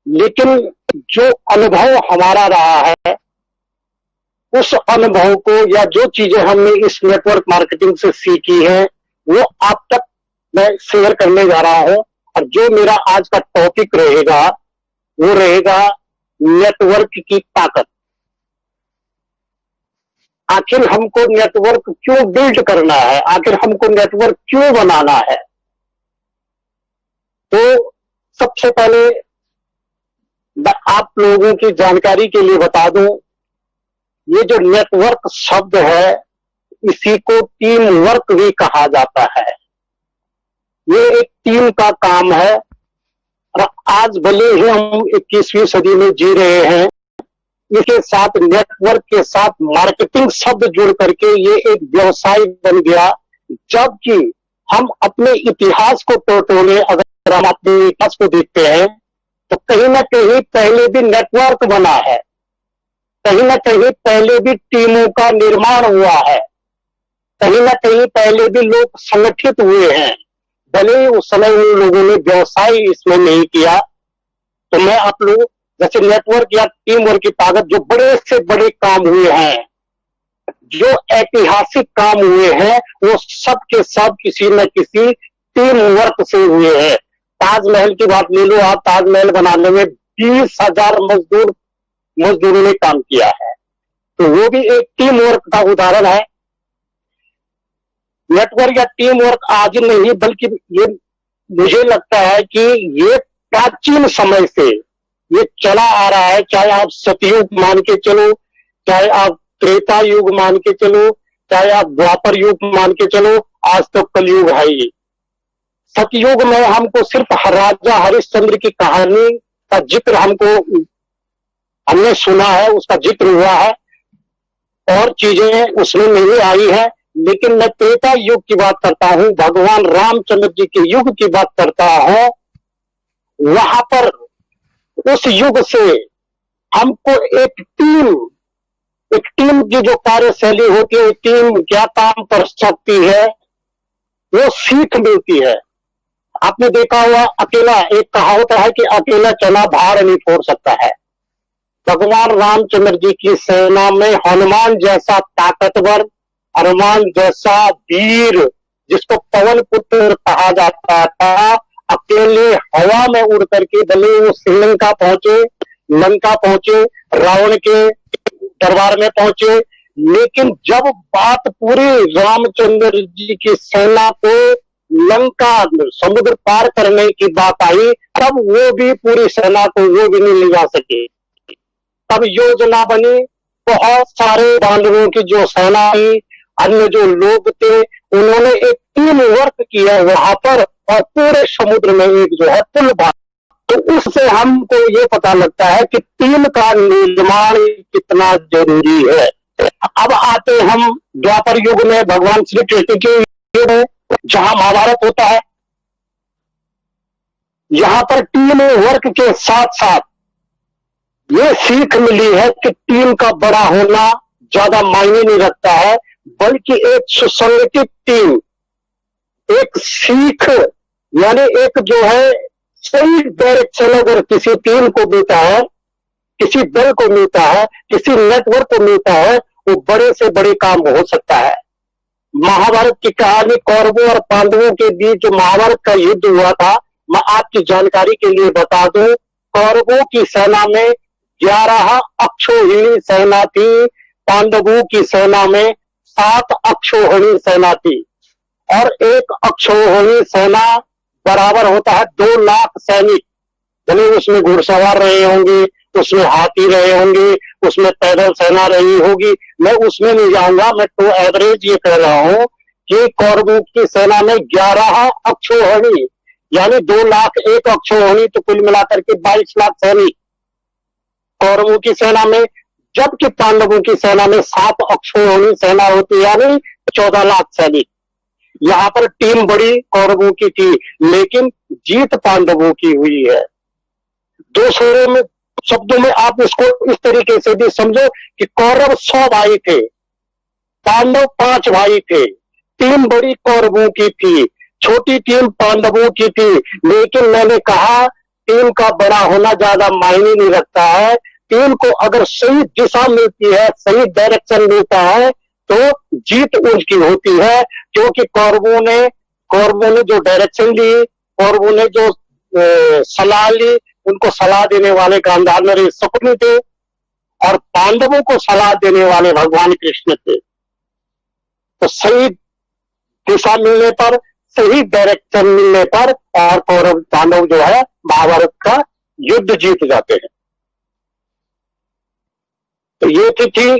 लेकिन जो अनुभव हमारा रहा है, उस अनुभव को या जो चीजें हमने इस नेटवर्क मार्केटिंग से सीखी है, वो आप तक मैं शेयर करने जा रहा हूं। और जो मेरा आज का टॉपिक रहेगा, वो रहेगा नेटवर्क की ताकत। आखिर हमको नेटवर्क क्यों बिल्ड करना है, आखिर हमको नेटवर्क क्यों बनाना है। तो सबसे पहले मैं आप लोगों की जानकारी के लिए बता दूं, ये जो नेटवर्क शब्द है, इसी को टीम वर्क भी कहा जाता है। ये एक टीम का काम है। और आज भले ही हम 21वीं सदी में जी रहे हैं, इसके साथ नेटवर्क के साथ मार्केटिंग शब्द जुड़ करके ये एक व्यवसाय बन गया। जबकि हम अपने इतिहास को टटोले, अगर हम अपने इतिहास को देखते हैं, तो कहीं ना कहीं पहले भी नेटवर्क बना है, कहीं ना कहीं पहले भी टीमों का निर्माण हुआ है, कहीं ना कहीं पहले भी लोग संगठित हुए हैं। भले ही उस समय उन लोगों ने व्यवसाय इसमें नहीं किया। तो मैं आप लोग जैसे नेटवर्क या टीम वर्क की ताकत, जो बड़े से बड़े काम हुए हैं, जो ऐतिहासिक काम हुए हैं, वो सब के सब किसी न किसी टीम वर्क से हुए हैं। ताजमहल की बात ले लो आप, ताजमहल बनाने में 20,000 मजदूरों ने काम किया है, तो वो भी एक टीम वर्क का उदाहरण है। नेटवर्क या टीम वर्क आज नहीं, बल्कि ये मुझे लगता है कि ये प्राचीन समय से ये चला आ रहा है। चाहे आप सतयुग मान के चलो, चाहे आप त्रेता युग मान के चलो, चाहे आप द्वापर युग मान के चलो, आज तो कलयुग है ये। सतयुग में हमको सिर्फ राजा हरिश्चंद्र की कहानी का जिक्र हमने सुना है, उसका जिक्र हुआ है, और चीजें उसमें नहीं आई है। लेकिन मैं त्रेता युग की बात करता हूं, भगवान रामचंद्र जी के युग की बात करता हूं। वहां पर उस युग से हमको एक टीम की जो कार्यशैली होती है, टीम क्या काम कर सकती है, वो सीख मिलती है। आपने देखा हुआ, अकेला, एक कहावत है कि अकेला चना भार नहीं फोड़ सकता है। भगवान रामचंद्र जी की सेना में हनुमान जैसा ताकतवर, हनुमान जैसा वीर, जिसको पवन पुत्र कहा जाता था, अकेले हवा में उड़ करके भले वो श्रीलंका पहुंचे, लंका पहुंचे, रावण के दरबार में पहुंचे, लेकिन जब बात पूरी रामचंद्र जी की सेना को लंका समुद्र पार करने की बात आई, तब वो भी पूरी सेना को वो भी नहीं ले जा सके। तब योजना बनी, बहुत सारे पांडवों की जो सेना थी, अन्य जो लोग थे, उन्होंने एक टीम वर्क किया वहां पर, और पूरे समुद्र में एक जो है पुल बना। तो उससे हमको ये पता लगता है कि टीम का निर्माण कितना जरूरी है। अब आते हम द्वापर युग में, भगवान श्री कृष्ण के युग में, जहां महाभारत होता है। यहां पर टीम वर्क के साथ साथ ये सीख मिली है कि टीम का बड़ा होना ज्यादा मायने नहीं रखता है, बल्कि एक सुसंगठित टीम, एक सीख, यानी एक जो है सही डायरेक्शन अगर किसी टीम को मिलता है, किसी दल को मिलता है, किसी नेटवर्क को मिलता है, वो बड़े से बड़े काम हो सकता है। महाभारत की कहानी, कौरवों और पांडवों के बीच जो महाभारत का युद्ध हुआ था, मैं आपकी जानकारी के लिए बता दूं, कौरवों की सेना में 11 अक्षौहिणी सेना थी, पांडवों की सेना में 7 अक्षौहिणी सेना थी। और एक अक्षौहिणी सेना बराबर होता है 2 लाख सैनिक। भले उसमें घुड़सवार रहे होंगे, उसमें हाथी रहे होंगे, उसमें पैदल सेना रही होगी, मैं उसमें नहीं जाऊंगा। मैं तो एवरेज ये कह रहा हूं कि कौरवों की सेना में 11 अक्षौहिणी, यानी 2 लाख एक अक्षौहिणी, तो कुल मिलाकर के 22 लाख सैनिक कौरवों की सेना में। जबकि पांडवों की सेना में 7 अक्षौहिणी सेना होती, यानी 14 लाख सैनिक। यहां पर टीम बड़ी कौरवों की थी, लेकिन जीत पांडवों की हुई है। दूसरे शब्दों में आप इसको इस तरीके से भी समझो कि कौरव 100 भाई थे, पांडव 5 भाई थे। टीम बड़ी कौरवों की थी, छोटी टीम पांडवों की थी। लेकिन मैंने कहा टीम का बड़ा होना ज्यादा मायने नहीं रखता है। टीम को अगर सही दिशा मिलती है, सही डायरेक्शन मिलता है, तो जीत उनकी होती है। क्योंकि कौरवों ने जो डायरेक्शन ली, कौरवों ने जो सलाह ली, उनको सलाह देने वाले गांधार में शकुनि थे और पांडवों को सलाह देने वाले भगवान कृष्ण थे। तो सही दिशा मिलने पर, सही डायरेक्शन मिलने पर और कौरव पांडव जो है महाभारत का युद्ध जीत जाते हैं। तो ये थी